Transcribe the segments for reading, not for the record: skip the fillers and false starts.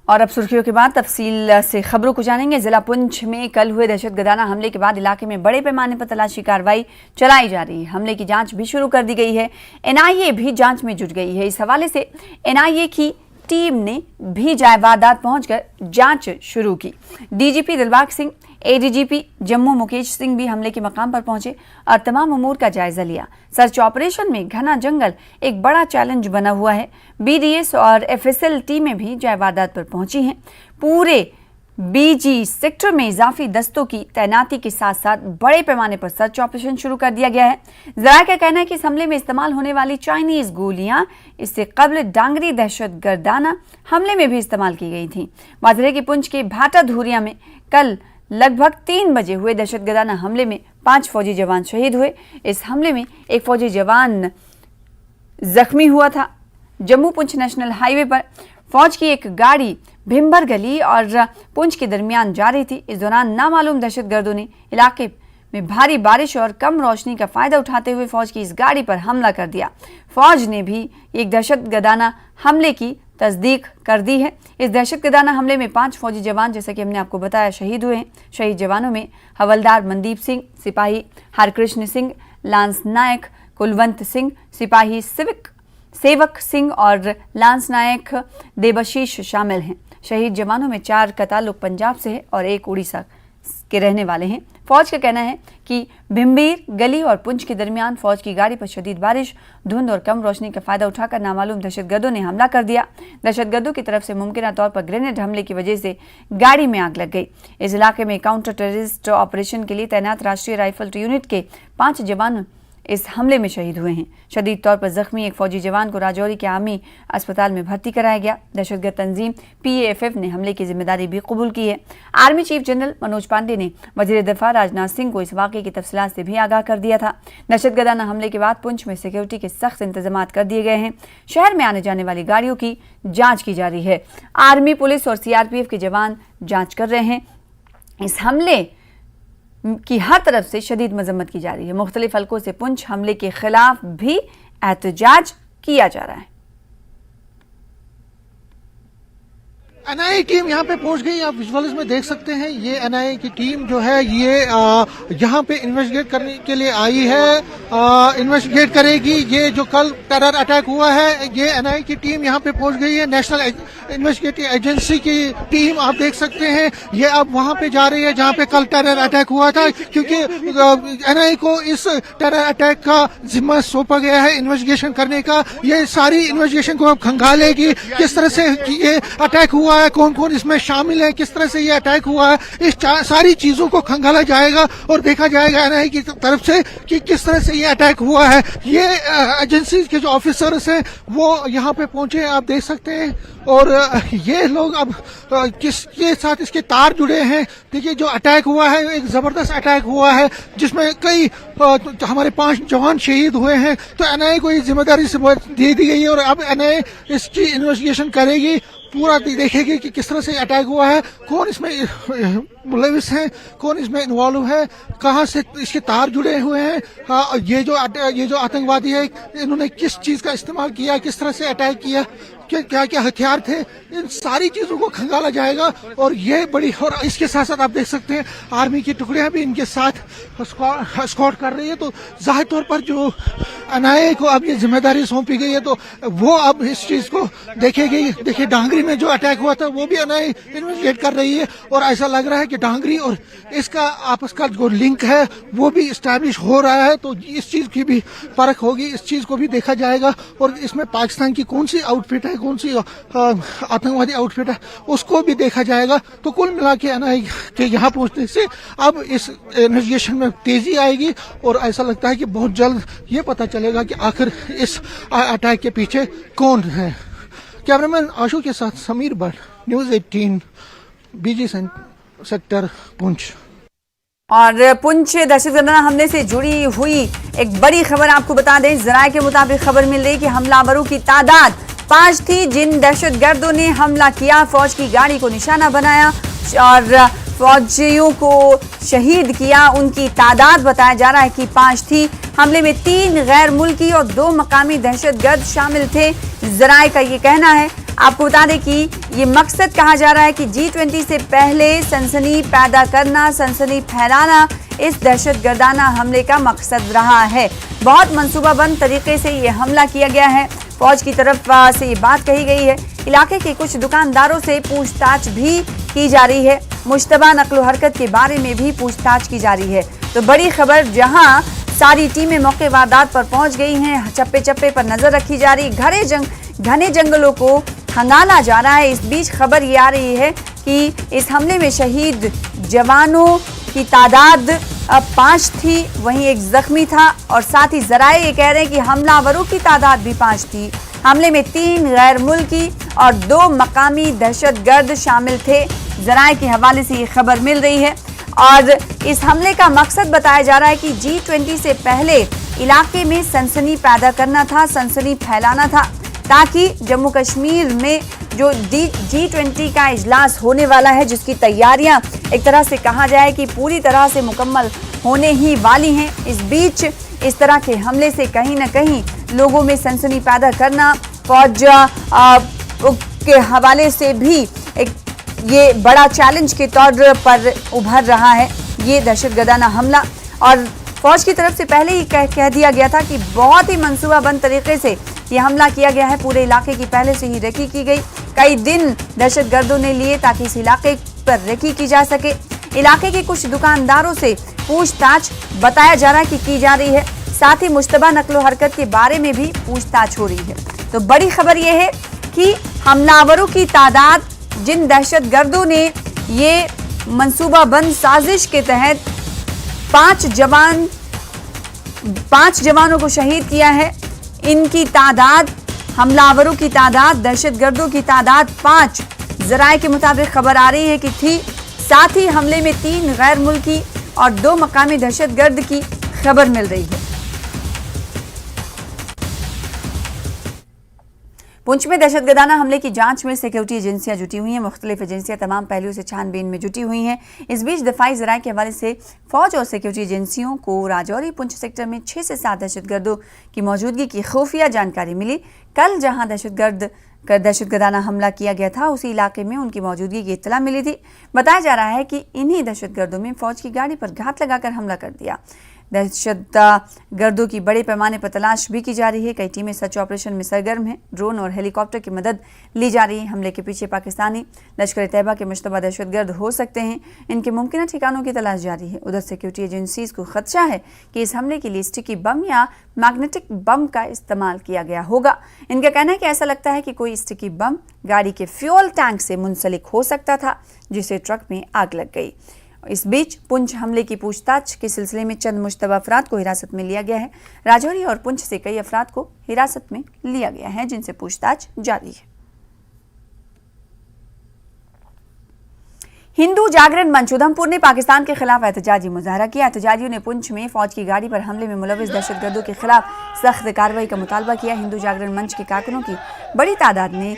और अब सुर्खियों के बाद तफसील से खबरों को जानेंगे। जिला पुंछ में कल हुए दहशतगर्दाना हमले के बाद इलाके में बड़े पैमाने पर तलाशी कार्रवाई चलाई जा रही है। हमले की जांच भी शुरू कर दी गई है। एनआईए भी जांच में जुट गई है। इस हवाले से एनआईए की टीम ने भी वारदात पहुंचकर जांच शुरू की। डीजीपी दिलबाग सिंह, एडीजीपी जम्मू मुकेश सिंह भी हमले के मकाम पर पहुंचे और तमाम उमूर का जायजा लिया। सर्च ऑपरेशन में घना जंगल एक बड़ा चैलेंज बना हुआ है। बीडीएस और एफएसएल टीमें भी वारदात पर पहुंची हैं। पूरे बीजी सेक्टर में इजाफी दस्तों की तैनाती के साथ साथ बड़े पैमाने पर सर्च ऑपरेशन शुरू कर दिया गया है। जरा का कहना है कि इस हमले में इस्तेमाल होने वाली चाइनीज गोलियां इससे कबल डांगरी दहशतगर्दाना हमले में भी इस्तेमाल की गई थी। माजरे की पुंछ के भाटा धूरिया में कल लगभग 3 बजे हुए दहशतगर्दाना हमले में 5 फौजी जवान शहीद हुए। इस हमले में एक फौजी जवान जख्मी हुआ था। जम्मू पुंछ नेशनल हाईवे पर फौज की एक गाड़ी भिम्बर गली और पुंछ के दरमियान जा रही थी। इस दौरान नामालूम दहशतगर्दों ने इलाके में भारी बारिश और कम रोशनी का फायदा उठाते हुए फौज की इस गाड़ी पर हमला कर दिया। फौज ने भी एक दहशतगर्दाना हमले की तस्दीक कर दी है। इस दहशतगर्दाना हमले में 5 फौजी जवान, जैसा कि हमने आपको बताया, शहीद हुए हैं। शहीद जवानों में हवलदार मनदीप सिंह, सिपाही हरकृष्ण सिंह, लांस नायक कुलवंत सिंह, सिपाही सेवक सिंह और लांस नायक देबाशीष शामिल हैं। शहीद जवानों में 4 का ताल्लुक पंजाब से है और 1 उड़ीसा के रहने वाले हैं। फौज का कहना है कि भिम्बीर गली और पुंछ के दरमियान फौज की गाड़ी पर शदीद बारिश, धुंध और कम रोशनी का फायदा उठाकर नामालूम दहशतगर्दों ने हमला कर दिया। दहशतगर्दों की तरफ से मुमकिन तौर पर ग्रेनेड हमले की वजह से गाड़ी में आग लग गई। इस इलाके में काउंटर टेररिस्ट ऑपरेशन के लिए तैनात राष्ट्रीय राइफल यूनिट के 5 जवान इस हमले में शहीद हुए हैं। शदीद तौर पर जख्मी एक फौजी जवान को राजौरी के आर्मी अस्पताल में भर्ती कराया गया। दहशतगर्द तंजीम पीएएफएफ ने हमले की जिम्मेदारी भी कबूल की है। Army chief general Manoj Pande ने वजीर दिफा राजनाथ सिंह को इस वाक़े की तफसीलात से भी आगाह कर दिया था। दहशतगर्दाना हमले के बाद पुंछ में सिक्योरिटी के सख्त इंतजाम कर दिए गए हैं। शहर में आने जाने वाली गाड़ियों की जाँच की जा रही है। आर्मी, पुलिस और सीआरपीएफ के जवान जाँच कर रहे हैं। इस हमले की हर तरफ से शदीद मजम्मत की जा रही है। मुख्तलिफ हलकों से पुंछ हमले के खिलाफ भी एहतजाज किया जा रहा है। एनआईए टीम यहाँ पे पहुंच गई। आप विजुअल्स में देख सकते हैं, ये एनआईए की टीम जो है ये यहाँ पे इन्वेस्टिगेट करने के लिए आई है। इन्वेस्टिगेट करेगी ये जो कल टेरर अटैक हुआ है। ये एनआईए की टीम यहाँ पे पहुंच गई है। नेशनल इन्वेस्टिगेटिव एजेंसी की टीम आप देख सकते हैं, ये अब वहाँ पे जा रही है जहाँ पे कल टेरर अटैक हुआ था, क्योंकि एनआईए को इस टेरर अटैक का जिम्मा सौंपा गया है इन्वेस्टिगेशन करने का। ये सारी इन्वेस्टिगेशन को अब खंगालेगी, किस तरह से ये अटैक हुआ है, कौन कौन इसमें शामिल है, किस तरह से ये अटैक हुआ है। इस सारी चीजों को खंगाला जाएगा और देखा जाएगा एनआईए की तरफ से कि किस तरह से ये अटैक हुआ है। ये एजेंसी के जो ऑफिसर्स हैं वो यहाँ पे पहुंचे, आप देख सकते हैं। और ये लोग अब किसके साथ इसके तार जुड़े हैं। देखिए, जो अटैक हुआ है एक जबरदस्त अटैक हुआ है जिसमें कई हमारे 5 जवान शहीद हुए हैं। तो एनआईए को ये जिम्मेदारी से दे दी गई है और अब एनआईए इसकी इन्वेस्टिगेशन करेगी, पूरा देखेगी कि किस तरह से अटैक हुआ है, कौन इसमें मुलविस है, कौन इसमें इन्वॉल्व है, कहाँ से इसके तार जुड़े हुए हैं। ये जो आतंकवादी है इन्होंने किस चीज का इस्तेमाल किया, किस तरह से अटैक किया, क्या क्या हथियार थे, इन सारी चीजों को खंगाला जाएगा। और ये बड़ी, और इसके साथ साथ आप देख सकते हैं आर्मी की टुकड़ियां भी इनके साथ स्कॉट कर रही है। तो जाहिर तौर पर जो एनआईए को अब ये जिम्मेदारी सौंपी गई है तो वो अब इस चीज को देखेगी। देखिए, डांगरी में जो अटैक हुआ था वो भी एनआईए इन्वेस्टिगेट कर रही है और ऐसा लग रहा है कि डांगरी और इसका आपस का जो लिंक है वो भी स्टैब्लिश हो रहा है। तो इस चीज की भी परख होगी, इस चीज को भी देखा जाएगा और इसमें पाकिस्तान की कौन सी आउटफिट है, कौन सी आतंकवादी आउटफिट है, उसको भी देखा जाएगा। तो कुल मिला के एनआईए के यहाँ पहुंचने से अब इस इन्वेस्टिगेशन में तेजी आएगी और ऐसा लगता है कि बहुत जल्द ये पता चलेगा कि आखिर इस अटैक के पीछे कौन है। कैमरामैन आशु के साथ समीर भट्ट, न्यूज़ 18, बीजी सेक्टर पुंछ। और पुंछ दहशतगर्दाना हमले से जुड़ी हुई एक बड़ी खबर आपको बता दें। जराये के मुताबिक खबर मिल रही कि हमलावरों की तादाद 5 थी। जिन दहशतगर्दों ने हमला किया, फौज की गाड़ी को निशाना बनाया और फौजियों को शहीद किया, उनकी तादाद बताया जा रहा है कि 5 थी। हमले में 3 गैर मुल्की और 2 मकामी दहशतगर्द शामिल थे। जराये का ये कहना है। आपको बता दें कि ये मकसद कहा जा रहा है कि G20 से पहले सनसनी पैदा करना, सनसनी फैलाना इस दहशतगर्दाना हमले का मकसद रहा है। बहुत मंसूबाबंद तरीके से ये हमला किया गया है। फौज की तरफ से ये बात कही गई है। इलाके के कुछ दुकानदारों से पूछताछ भी की जा रही है। मुश्तबा नकलो हरकत के बारे में भी पूछताछ की जा रही है। तो बड़ी खबर, जहां सारी टीमें मौके वारदात पर पहुंच गई हैं, चप्पे चप्पे पर नजर रखी जा रही, घने जंगलों को खंगाला जा रहा है। इस बीच खबर ये आ रही है कि इस हमले में शहीद जवानों की तादाद 5 थी, वहीं एक जख्मी था और साथ ही जराए ये कह रहे हैं कि हमलावरों की तादाद भी 5 थी। हमले में 3 गैर मुल्की और 2 मकामी दहशतगर्द शामिल थे। जराए के हवाले से ये खबर मिल रही है और इस हमले का मकसद बताया जा रहा है कि G20 से पहले इलाके में सनसनी पैदा करना था, सनसनी फैलाना था, ताकि जम्मू कश्मीर में जो G20 का इजलास होने वाला है, जिसकी तैयारियां एक तरह से कहा जाए कि पूरी तरह से मुकम्मल होने ही वाली हैं। इस बीच इस तरह के हमले से कहीं ना कहीं लोगों में सनसनी पैदा करना, फौज के हवाले से भी एक ये बड़ा चैलेंज के तौर पर उभर रहा है ये दहशतगर्दाना हमला। और फौज की तरफ से पहले ही कह दिया गया था कि बहुत ही मंसूबाबंद तरीके से ये हमला किया गया है। पूरे इलाके की पहले से ही रेकी की गई। कई दिन दहशतगर्दों ने लिए ताकि इस इलाके पर रेकी की जा सके। इलाके के कुछ दुकानदारों से पूछताछ बताया जा रहा है कि की जा रही है। साथ ही मुश्तबा नकलो हरकत के बारे में भी पूछताछ हो रही है। तो बड़ी खबर यह है कि हमलावरों की तादाद, जिन दहशतगर्दों ने ये मंसूबाबंद साजिश के तहत 5 जवानों को शहीद किया है, इनकी तादाद, हमलावरों की तादाद, दहशतगर्दों की तादाद 5 जराए के मुताबिक खबर आ रही है कि थी। साथ ही हमले में 3 गैर मुल्की और 2 मकामी दहशतगर्द की खबर मिल रही है। पुंछ में दहशतगर्दाना हमले की जांच में सिक्योरिटी एजेंसियां जुटी हुई हैं। मुख्तलिफ एजेंसियां तमाम पहलुओं से छानबीन में जुटी हुई हैं। इस बीच दफाई जराये के हवाले से फौज और सिक्योरिटी एजेंसियों को राजौरी पुंछ सेक्टर में 6 से 7 दहशतगर्दों की मौजूदगी की खुफिया जानकारी मिली। कल जहां दहशतगर्दाना हमला किया गया था, उसी इलाके में उनकी मौजूदगी की इत्तला मिली थी। बताया जा रहा है कि इन्हीं दहशतगर्दों में फौज की गाड़ी पर घात लगाकर हमला कर दिया। दहशतगर्दों की बड़े पैमाने पर तलाश भी की जा रही है। कई टीमें सर्च ऑपरेशन में सरगर्म हैं। ड्रोन और हेलीकॉप्टर की मदद ली जा रही है। हमले के पीछे पाकिस्तानी लश्कर तैयबा के मुश्तबा दहशतगर्द हो सकते हैं। इनके मुमकिन ठिकानों की तलाश जारी है। उधर सिक्योरिटी एजेंसीज को खदशा है कि इस हमले के लिए स्टिकी बम या मैग्नेटिक बम का इस्तेमाल किया गया होगा। इनका कहना है कि ऐसा लगता है कि कोई स्टिकी बम गाड़ी के फ्यूल टैंक से मुंसलिक हो सकता था, जिससे ट्रक में आग लग गई। इस बीच पुंछ हमले की पूछताछ के सिलसिले में चंद मुश्तबा अफराद को हिरासत में लिया गया है। राजौरी और पुंछ से कई अफराद को हिरासत में लिया गया है, जिनसे पूछताछ जारी है। हिंदू जागरण मंच उधमपुर ने पाकिस्तान के खिलाफ एहतजाजी मुजाहरा किया। एहतजाजियों ने पुंछ में फौज की गाड़ी पर हमले में मुलविस दहशतगर्दों के खिलाफ सख्त कार्रवाई का मुतालबा किया। हिंदू जागरण मंच के कारकुनों की बड़ी तादाद ने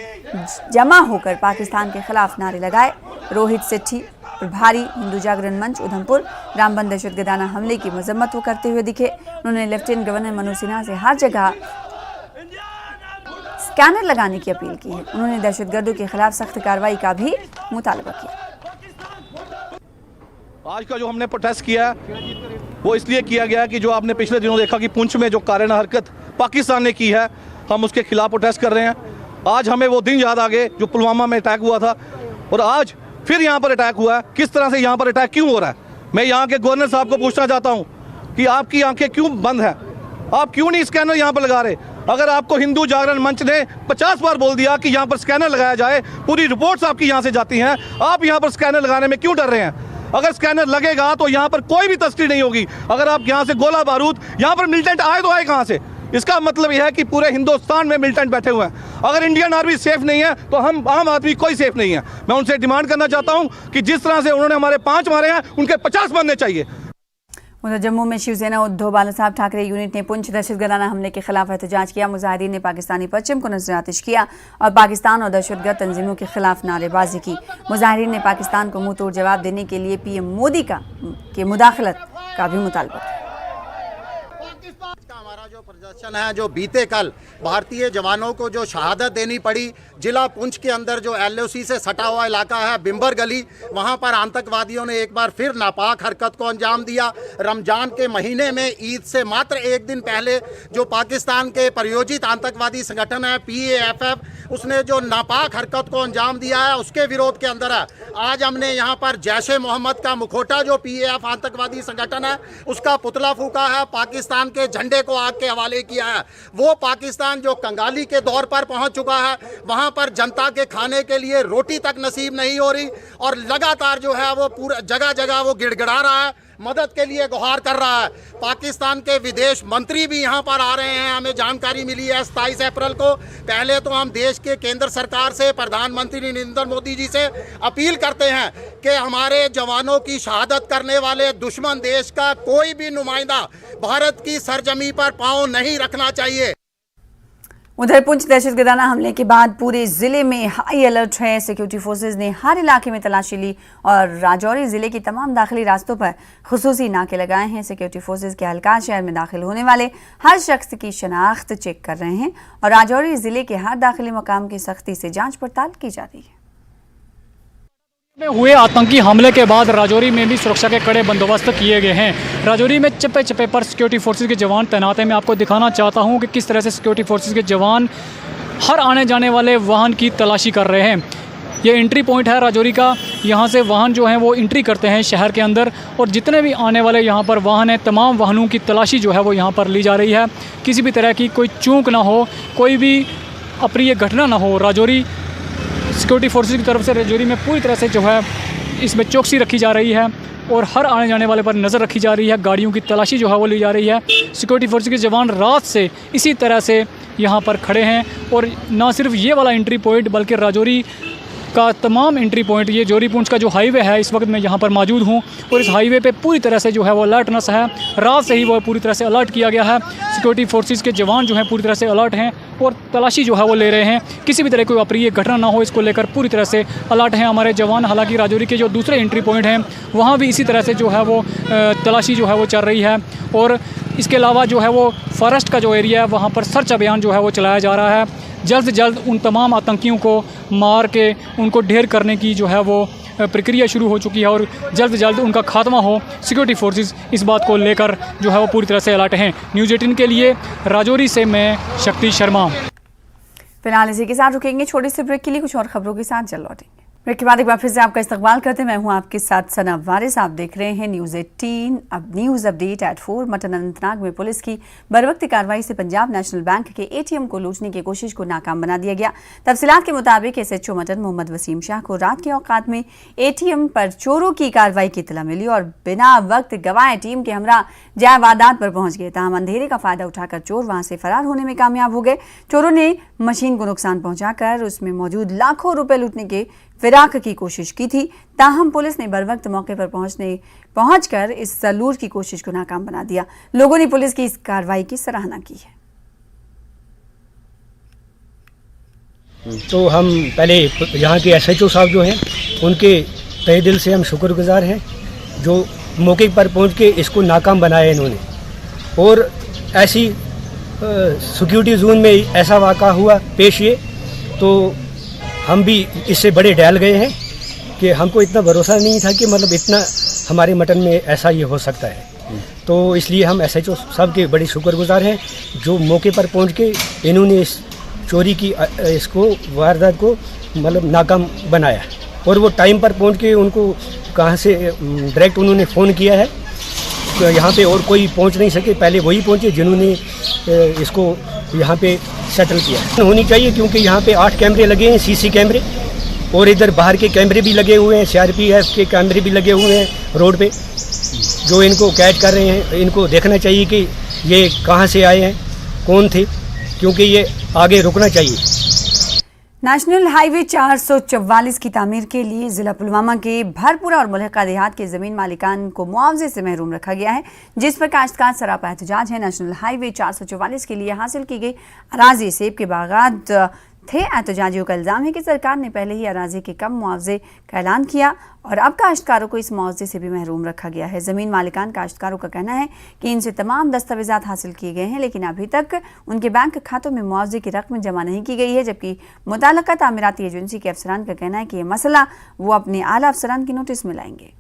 जमा होकर पाकिस्तान के खिलाफ नारे लगाए। रोहित सेठी, प्रभारी हिंदू जागरण मंच उधमपुर, रामबन दहशतगर्दाना हमले की मजम्मत करते हुए दिखे। उन्होंने लेफ्टिनेंट गवर्नर मनोज सिन्हा से हर जगह स्कैनर लगाने की अपील की है। उन्होंने दहशतगर्दों के खिलाफ सख्त कार्रवाई का भी मुतालबा किया। आज का जो हमने प्रोटेस्ट किया वो इसलिए किया गया कि जो आपने पिछले दिनों देखा कि पुंछ में जो काराना हरकत पाकिस्तान ने की है, हम उसके खिलाफ प्रोटेस्ट कर रहे हैं। आज हमें वो दिन याद आ गए जो पुलवामा में अटैक हुआ था और आज फिर यहाँ पर अटैक हुआ है। किस तरह से यहाँ पर अटैक क्यों हो रहा है? मैं यहाँ के गवर्नर साहब को पूछना चाहता हूँ कि आपकी आंखें क्यों बंद हैं? आप क्यों नहीं स्कैनर यहाँ पर लगा रहे? अगर आपको हिंदू जागरण मंच ने 50 बार बोल दिया कि यहाँ पर स्कैनर लगाया जाए, पूरी रिपोर्ट्स आपकी यहाँ से जाती हैं, आप यहाँ पर स्कैनर लगाने में क्यों डर रहे हैं? अगर स्कैनर लगेगा तो यहाँ पर कोई भी तस्करी नहीं होगी। अगर आप यहाँ से गोला बारूद, यहाँ पर मिलिटेंट आए तो आए कहाँ से? इसका मतलब यह है कि पूरे हिंदुस्तान में मिलिटेंट बैठे हुए हैं। अगर इंडियन आर्मी सेफ नहीं है तो हम आम आदमी कोई सेफ नहीं है। मैं उनसे डिमांड करना चाहता हूं कि जिस तरह से उन्होंने हमारे 5 मारे हैं, उनके 50 बनने चाहिए। उधर जम्मू में शिवसेना उद्धव बाला साहब ठाकरे यूनिट ने पुंछ दहशतगर्दाना हमले के खिलाफ एहतजाज किया। मुजाहिदीन ने पाकिस्तानी परचम को नजर आतिश किया और पाकिस्तान और दहशतगर्द तंजीमों के खिलाफ नारेबाजी की। मुजाहिदीन ने पाकिस्तान को मुंह तोड़ जवाब देने के लिए पीएम मोदी के मुदाखलत का भी मुतालबा किया। का हमारा जो प्रदर्शन है, जो बीते कल भारतीय जवानों को जो शहादत देनी पड़ी, जिला पुंछ के अंदर जो LOC से सटा हुआ इलाका है बिम्बर गली, वहां पर आतंकवादियों ने एक बार फिर नापाक हरकत को अंजाम दिया। रमजान के महीने में ईद से मात्र एक दिन पहले जो पाकिस्तान के प्रायोजित आतंकवादी संगठन है PAFF, उसने जो नापाक हरकत को अंजाम दिया है उसके विरोध के अंदर है। आज हमने यहाँ पर जैश-ए मोहम्मद का मुखौटा जो PAF आतंकवादी संगठन है उसका पुतला फूका है, पाकिस्तान के झंडे को आग के हवाले किया है। वो पाकिस्तान जो कंगाली के दौर पर पहुंच चुका है, वहां पर जनता के खाने के लिए रोटी तक नसीब नहीं हो रही और लगातार जो है वो पूरा जगह जगह वो गिड़गिड़ा रहा है, मदद के लिए गुहार कर रहा है। पाकिस्तान के विदेश मंत्री भी यहाँ पर आ रहे हैं, हमें जानकारी मिली है 27 अप्रैल को। पहले तो हम देश के केंद्र सरकार से, प्रधानमंत्री नरेंद्र मोदी जी से अपील करते हैं कि हमारे जवानों की शहादत करने वाले दुश्मन देश का कोई भी नुमाइंदा भारत की सरजमी पर पांव नहीं रखना चाहिए। उधर पुंछ दहशतगर्दाना हमले के बाद पूरे जिले में हाई अलर्ट है। सिक्योरिटी फोर्सेज ने हर इलाके में तलाशी ली और राजौरी जिले की तमाम दाखिली रास्तों पर खुसूसी नाके लगाए हैं। सिक्योरिटी फोर्सेज के हल्का शहर में दाखिल होने वाले हर शख्स की शनाख्त चेक कर रहे हैं और राजौरी जिले के हर दाखिली मकाम की सख्ती से जांच पड़ताल की जा रही है। में हुए आतंकी हमले के बाद राजौरी में भी सुरक्षा के कड़े बंदोबस्त किए गए हैं। राजौरी में चप्पे चप्पे पर सिक्योरिटी फोर्सेज के जवान तैनात हैं। मैं आपको दिखाना चाहता हूं कि किस तरह से सिक्योरिटी फोर्सेज के जवान हर आने जाने वाले वाहन की तलाशी कर रहे हैं। ये एंट्री पॉइंट है राजौरी का, यहाँ से वाहन जो हैं वो एंट्री करते हैं शहर के अंदर और जितने भी आने वाले यहाँ पर वाहन हैं, तमाम वाहनों की तलाशी जो है वो यहाँ पर ली जा रही है। किसी भी तरह की कोई चूक ना हो, कोई भी अप्रिय घटना ना हो। राजौरी सिक्योरिटी फोर्सेज की तरफ से राजौरी में पूरी तरह से जो है इसमें चौकसी रखी जा रही है और हर आने जाने वाले पर नज़र रखी जा रही है। गाड़ियों की तलाशी जो है वो ली जा रही है। सिक्योरिटी फोर्सेज के जवान रात से इसी तरह से यहाँ पर खड़े हैं और ना सिर्फ ये वाला एंट्री पॉइंट बल्कि राजौरी का तमाम एंट्री पॉइंट, ये जोरी पुंछ का जो हाईवे है, इस वक्त मैं यहाँ पर मौजूद हूँ और इस हाईवे पे पूरी तरह से जो है वो अलर्टनेस है। रात से ही वो पूरी तरह से अलर्ट किया गया है। सिक्योरिटी फोर्सेज के जवान जो हैं पूरी तरह से अलर्ट हैं और तलाशी जो है वो ले रहे हैं। किसी भी तरह कोई अप्रिय घटना ना हो, इसको लेकर पूरी तरह से अलर्ट हैं हमारे जवान। हालांकि राजौरी के जो दूसरे एंट्री पॉइंट हैं वहाँ भी इसी तरह से जो है वो तलाशी जो है वो चल रही है और इसके अलावा जो है वो फॉरेस्ट का जो एरिया है वहाँ पर सर्च अभियान जो है वो चलाया जा रहा है। जल्द से जल्द उन तमाम आतंकियों को मार के उनको ढेर करने की जो है वो प्रक्रिया शुरू हो चुकी है और जल्द से जल्द उनका खात्मा हो। सिक्योरिटी फोर्सेस इस बात को लेकर जो है वो पूरी तरह से अलर्ट हैं। न्यूज़ 18 के लिए राजौरी से मैं शक्ति शर्मा। फिलहाल इसी के साथ रुकेंगे छोटे से ब्रेक के लिए, कुछ और खबरों के साथ जल्द लौटेंगे। ब्रेक के बाद एक बार फिर से आपका इस्तकबाल करते हैं। मैं हूं आपके साथ सना वारिस। आप देख रहे हैं न्यूज़ 18। अब न्यूज़ अपडेट एट 4। मटन अनंतनाग में पुलिस की बरवक्त कार्रवाई से पंजाब नेशनल बैंक के ATM को लूटने की कोशिश को नाकाम बना दिया गया। तफसीलात के मुताबिक SHO मटन मोहम्मद वसीम शाह को रात के औकात में ATM पर चोरों की कार्रवाई की इत्तला मिली और बिना वक्त गवाए टीम के हमरा जाय वारदात पर पहुंच गए। ताहम अंधेरे का फायदा उठाकर चोर वहां से फरार होने में कामयाब हो गए। चोरों ने मशीन को नुकसान पहुंचाकर उसमें मौजूद लाखों रुपए लूटने के फिराक की कोशिश की थी। ताहम पुलिस ने बरवक्त मौके पर पहुंचकर इस लूट की कोशिश को नाकाम बना दिया। लोगों ने पुलिस की इस कार्रवाई की सराहना की है। तो हम पहले यहाँ के SHO साहब जो हैं उनके तहे दिल से हम शुक्रगुजार हैं जो मौके पर पहुँच के इसको नाकाम बनाया इन्होंने। और ऐसी सिक्योरिटी जोन में ऐसा वाक़ा हुआ पेश ये, तो हम भी इससे बड़े डैल गए हैं कि हमको इतना भरोसा नहीं था कि मतलब इतना हमारे मटन में ऐसा ये हो सकता है। तो इसलिए हम SHO साहब के बड़े शुक्रगुजार हैं जो मौके पर पहुंच के इन्होंने इस चोरी की इसको वारदात को मतलब नाकाम बनाया और वो टाइम पर पहुंच के उनको कहाँ से डायरेक्ट उन्होंने फ़ोन किया है तो यहाँ पे और कोई पहुँच नहीं सके। पहले वही पहुँचे जिन्होंने इसको यहाँ पे सेटल किया होनी चाहिए क्योंकि यहाँ पे 8 कैमरे लगे हैं, CC कैमरे, और इधर बाहर के कैमरे भी लगे हुए हैं, CRPF के कैमरे भी लगे हुए हैं रोड पे जो इनको कैच कर रहे हैं। इनको देखना चाहिए कि ये कहाँ से आए हैं, कौन थे, क्योंकि ये आगे रुकना चाहिए। नेशनल हाईवे 444 की तामीर के लिए जिला पुलवामा के भरपुरा और मुल्हका देहात के ज़मीन मालिकान को मुआवजे से महरूम रखा गया है, जिस पर काश्तकार सरापा एहतजाज है। नेशनल हाईवे 444 के लिए हासिल की गई अराजी सेब के बागात थे। एहतजाजियों का इल्जाम है कि सरकार ने पहले ही अराजी के कम मुआवजे का ऐलान किया और अब काश्तकारों को इस मुआवजे से भी महरूम रखा गया है। ज़मीन मालिकान काश्तकारों का कहना है कि इनसे तमाम दस्तावेजात हासिल किए गए हैं, लेकिन अभी तक उनके बैंक खातों में मुआवजे की रकम जमा नहीं की गई है, जबकि मुताल्लिका तामीराती एजेंसी के अफसरान का कहना है कि ये मसला वो अपने आला अफसरान की नोटिस में लाएंगे।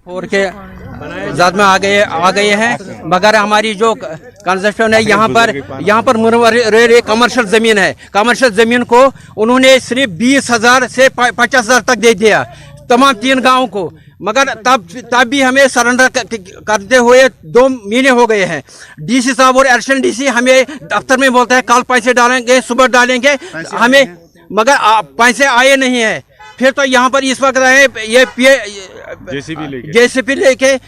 और के ज़ात में आ गए हैं, मगर हमारी जो कंस्ट्रक्शन है यहाँ पर कमर्शियल ज़मीन है। कमर्शियल ज़मीन को उन्होंने सिर्फ 20,000 से 50,000 तक दे दिया तमाम 3 गाँव को, मगर तब भी हमें सरेंडर करते हुए 2 महीने हो गए हैं। डीसी साहब और एडिशनल डीसी हमें दफ्तर में बोलते हैं कल पैसे डालेंगे, सुबह डालेंगे, हमें मगर पैसे आए नहीं है। फिर तो यहाँ पर इस वक्त ये जेसीबी लेके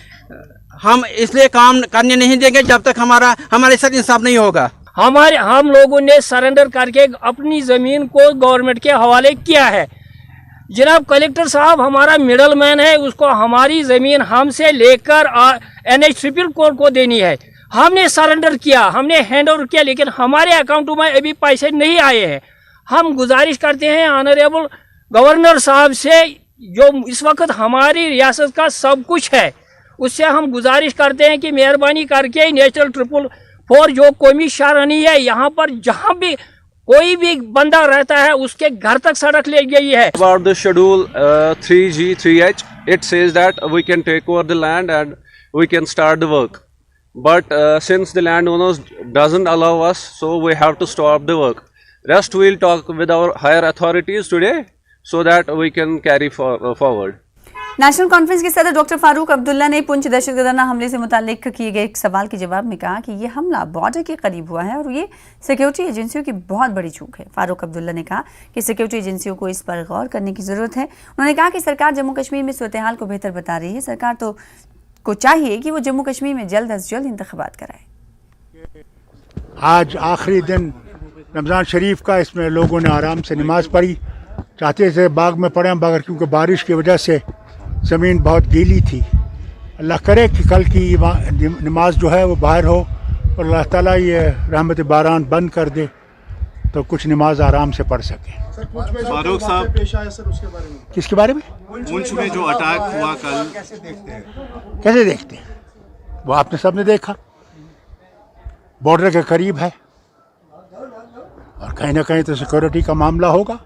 हम इसलिए काम करने नहीं देंगे जब तक हमारे साथ इंसाफ नहीं होगा। हम लोगों ने सरेंडर करके अपनी जमीन को गवर्नमेंट के हवाले किया है। जनाब कलेक्टर साहब हमारा मिडल मैन है, उसको हमारी जमीन हमसे लेकर NH ट्रिपल कोड को देनी है। हमने सरेंडर किया, हमने हैंड ओवर किया, लेकिन हमारे अकाउंटों में अभी पैसे नहीं आए हैं। हम गुजारिश करते हैं ऑनरेबल गवर्नर साहब से, जो इस वक्त हमारी रियासत का सब कुछ है, उससे हम गुजारिश करते हैं कि मेहरबानी करके नेशनल 444 जो कौमी शाहरानी है, यहाँ पर जहाँ भी कोई भी बंदा रहता है उसके घर तक सड़क ले गई है। About the schedule 3G 3H, it says that we can take over the land and we can start the work, but since the landowners doesn't allow us, so we have to stop the work. Rest we'll talk with our higher authorities today so that we can carry forward. National conference के सदर doctor Farooq Abdullah ने पुंछ दहशतगर्दाना हमले से मुताल्लिक किए गए एक सवाल के जवाब में कहा कि ये हमला बॉर्डर के करीब हुआ है और ये सिक्योरिटी एजेंसियों की बहुत बड़ी चूक है। फारूक अब्दुल्ला ने कहा कि सिक्योरिटी एजेंसियों को इस पर गौर करने की जरूरत है। उन्होंने कहा कि सरकार जम्मू कश्मीर में सूरत हाल को बेहतर बता रही है। सरकार को चाहिए कि वो जम्मू कश्मीर में जल्द अज जल्द इंतखाबात कराए। आज आखिरी दिन रमज़ान शरीफ का, इसमें लोगों ने आराम से नमाज़ पढ़ी। चाहते थे बाग में पढ़ें, मगर क्योंकि बारिश की वजह से ज़मीन बहुत गीली थी। अल्लाह करे कि कल की नमाज जो है वो बाहर हो और अल्लाह ताला ये रहमत बारान बंद कर दे तो कुछ नमाज आराम से पढ़ सके। फारूक साहब पेश आया सर, उसके बारे में, किसके बारे में? पुंछ में जो अटैक हुआ कल, कैसे देखते हैं? वो आपने सबने देखा, बॉर्डर के करीब है और कहीं ना कहीं तो सिक्योरिटी का मामला होगा।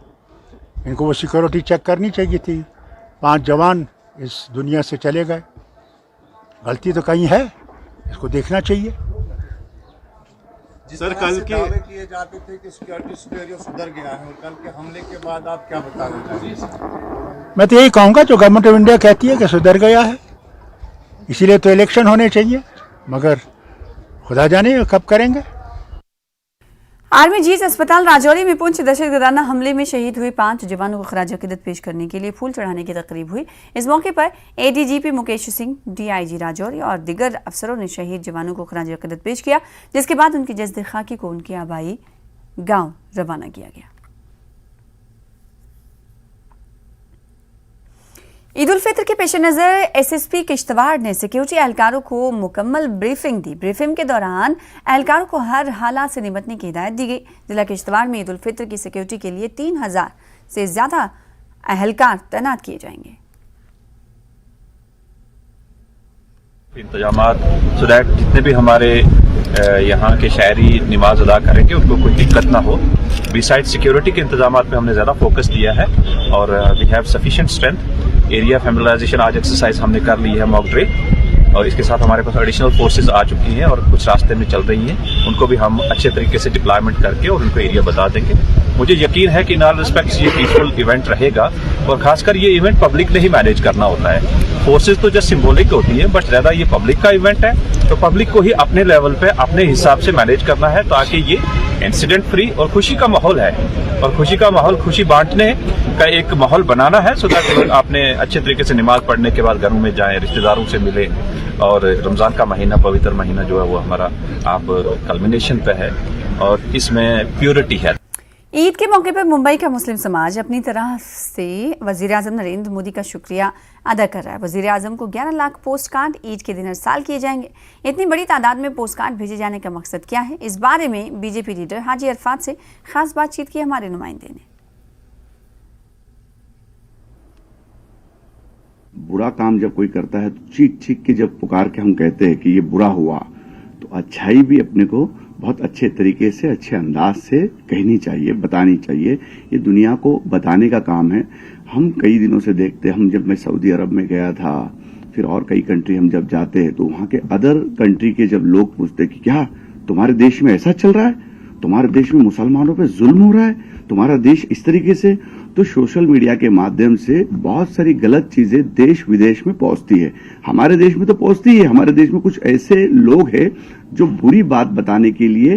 इनको वो सिक्योरिटी चेक करनी चाहिए थी। 5 जवान इस दुनिया से चले गए, गलती तो कहीं है, इसको देखना चाहिए। सर कल के दावे किए जाते थे कि सिक्योरिटी सिनेरियो सुधर गया है, और कल के हमले के बाद आप क्या बताना चाहिए? मैं तो यही कहूँगा जो गवर्नमेंट ऑफ इंडिया कहती है कि सुधर गया है, इसीलिए तो इलेक्शन होने चाहिए, मगर खुदा जाने कब करेंगे। आर्मी जीज अस्पताल राजौरी में पुंछ दहशतगर्दाना हमले में शहीद हुए 5 जवानों को खराज अकीदत पेश करने के लिए फूल चढ़ाने की तकरीब हुई। इस मौके पर ADGP मुकेश सिंह, DIG राजौरी और दिगर अफसरों ने शहीद जवानों को खराज अकीदत पेश किया, जिसके बाद उनकी जस्द खाकी को उनके आबाई गांव रवाना किया गया। ईद उल फितर के पेश नज़र SSP किश्तवाड़ ने सिक्योरिटी एहलकारों को मुकम्मल ब्रीफिंग दी। ब्रीफिंग के दौरान एहलकारों को हर हालात से निपटने की हिदायत दी गई। जिला किश्तवाड़ में ईद उल फितर की सिक्योरिटी के लिए 3000 से ज़्यादा एहलकार तैनात किए जाएंगे। इंतजामात सो दैट जितने भी हमारे यहाँ के शहरी नमाज अदा करेंगे उनको कोई दिक्कत ना हो। बिसाइड सिक्योरिटी के इंतजामात पे हमने ज़्यादा फोकस दिया है और we have sufficient strength. Area familiarisation आज एक्सरसाइज हमने कर ली है, मॉक ड्रिल, और इसके साथ हमारे पास एडिशनल फोर्सेज आ चुकी हैं और कुछ रास्ते में चल रही हैं। उनको भी हम अच्छे तरीके से डिप्लॉयमेंट करके और उनको एरिया बता देंगे। मुझे यकीन है कि इन ऑल रिस्पेक्ट्स ये पीसफुल इवेंट रहेगा और खासकर ये इवेंट पब्लिक ने ही मैनेज करना होता है। फोर्सेज तो जस्ट सिंबॉलिक होती है, बट ज़्यादा ये पब्लिक का इवेंट है, तो पब्लिक को ही अपने लेवल पे अपने हिसाब से मैनेज करना है ताकि ये इंसिडेंट फ्री और खुशी का माहौल है, और खुशी का माहौल खुशी बांटने का एक माहौल बनाना है, सो दैट आपने अच्छे तरीके से नमाज पढ़ने के बाद घरों में जाएं, रिश्तेदारों से मिलें। और रमज़ान का महीना, पवित्र महीना जो है वो हमारा आप कल्मिनेशन पे है और इसमें प्योरिटी है। ईद के मौके पर मुंबई का मुस्लिम समाज अपनी तरह से वजीर-ए-आज़म नरेंद्र मोदी का शुक्रिया अदा कर रहा है। वजीर-ए-आज़म को 11 लाख पोस्ट कार्ड ईद के दिन हर साल किए जाएंगे। इतनी बड़ी तादाद में पोस्ट कार्ड भेजे जाने का मकसद क्या है, इस बारे में बीजेपी लीडर हाजी अरफात से खास बातचीत की हमारे नुमाइंदे ने। बुरा काम जब कोई करता है तो चीख चीख के जब पुकार के हम कहते हैं कि ये बुरा हुआ, तो अच्छाई भी अपने को बहुत अच्छे तरीके से, अच्छे अंदाज से कहनी चाहिए, बतानी चाहिए। ये दुनिया को बताने का काम है। हम कई दिनों से देखते हैं, जब मैं सऊदी अरब में गया था, फिर और कई कंट्री हम जब जाते हैं तो वहां के अदर कंट्री के जब लोग पूछते कि क्या तुम्हारे देश में ऐसा चल रहा है, तुम्हारे देश में मुसलमानों पे जुल्म हो रहा है, तुम्हारा देश इस तरीके से, तो सोशल मीडिया के माध्यम से बहुत सारी गलत चीजें देश विदेश में पहुंचती है। हमारे देश में तो पहुंचती है। हमारे देश में कुछ ऐसे लोग हैं जो बुरी बात बताने के लिए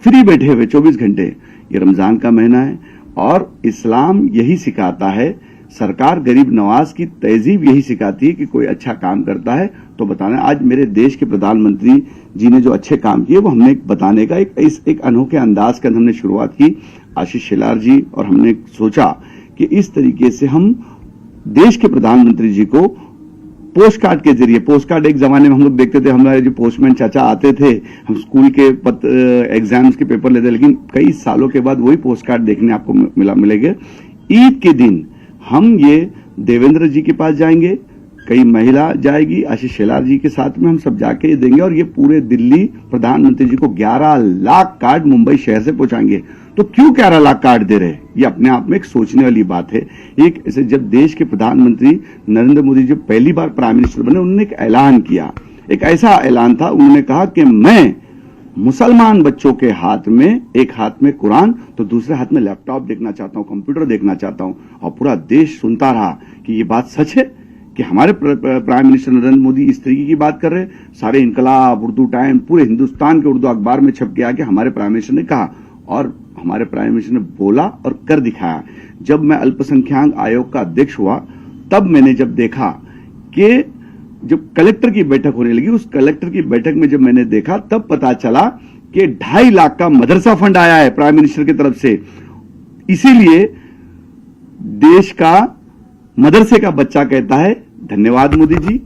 फ्री बैठे हुए 24 घंटे। ये रमजान का महीना है और इस्लाम यही सिखाता है, सरकार गरीब नवाज की तहजीब यही सिखाती है कि कोई अच्छा काम करता है तो बताना। आज मेरे देश के प्रधानमंत्री जी ने जो अच्छे काम किए वो हमने बताने का एक अनोखे अंदाज के अंदर हमने शुरुआत की, आशीष शेलार जी, और हमने सोचा कि इस तरीके से हम देश के प्रधानमंत्री जी को पोस्ट कार्ड के जरिए, पोस्ट कार्ड एक जमाने में हम लोग देखते थे, हमारे जो पोस्टमैन चाचा आते थे, हम स्कूल के एग्जाम्स के पेपर लेते, लेकिन कई सालों के बाद वही पोस्ट कार्ड देखने आपको मिलेंगे। ईद के दिन हम ये देवेंद्र जी के पास जाएंगे, कई महिला जाएगी, आशीष शेलार जी के साथ में हम सब जाके देंगे और ये पूरे दिल्ली प्रधानमंत्री जी को 11 लाख कार्ड मुंबई शहर से पहुंचाएंगे। तो क्यों 11 लाख कार्ड दे रहे हैं, ये अपने आप में एक सोचने वाली बात है। एक ऐसे जब देश के प्रधानमंत्री नरेंद्र मोदी जी पहली बार प्राइम मिनिस्टर बने, उन्होंने एक ऐलान किया, एक ऐसा ऐलान था, उन्होंने कहा कि मैं मुसलमान बच्चों के हाथ में, एक हाथ में कुरान तो दूसरे हाथ में लैपटॉप देखना चाहता हूं, कंप्यूटर देखना चाहता हूं। और पूरा देश सुनता रहा कि ये बात सच है कि हमारे प्राइम मिनिस्टर नरेंद्र मोदी इस तरीके की बात कर रहे हैं। सारे इनकलाब, उर्दू टाइम, पूरे हिंदुस्तान के उर्दू अखबार में छप गया कि हमारे प्राइम मिनिस्टर ने कहा, और हमारे प्राइम मिनिस्टर ने बोला और कर दिखाया। जब मैं अल्पसंख्यक आयोग का अध्यक्ष हुआ तब मैंने जब देखा कि जब कलेक्टर की बैठक होने लगी, उस कलेक्टर की बैठक में जब मैंने देखा तब पता चला कि 2.5 लाख का मदरसा फंड आया है प्राइम मिनिस्टर की तरफ से। इसीलिए देश का मदरसे का बच्चा कहता है धन्यवाद मोदी जी,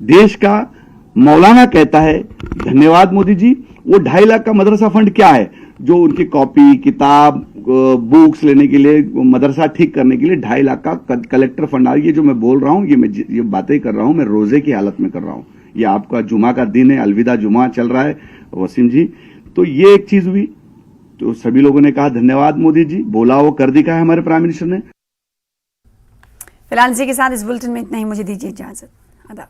देश का मौलाना कहता है धन्यवाद मोदी जी। वो 2.5 लाख का मदरसा फंड क्या है, जो उनकी कॉपी, किताब, बुक्स लेने के लिए, मदरसा ठीक करने के लिए 2.5 लाख का कलेक्टर फंड आ। ये जो मैं बोल रहा हूं, ये बातें कर रहा हूं, मैं रोजे की हालत में कर रहा हूं। ये आपका जुमा का दिन है, अलविदा जुमा चल रहा है वसीम जी। तो ये एक चीज हुई, तो सभी लोगों ने कहा धन्यवाद मोदी जी, बोला वो कर दिखाया हमारे प्राइम मिनिस्टर ने। फिलहाल इसी के साथ इस बुलेटिन में इतना ही, मुझे दीजिए इजाजत। आदाब।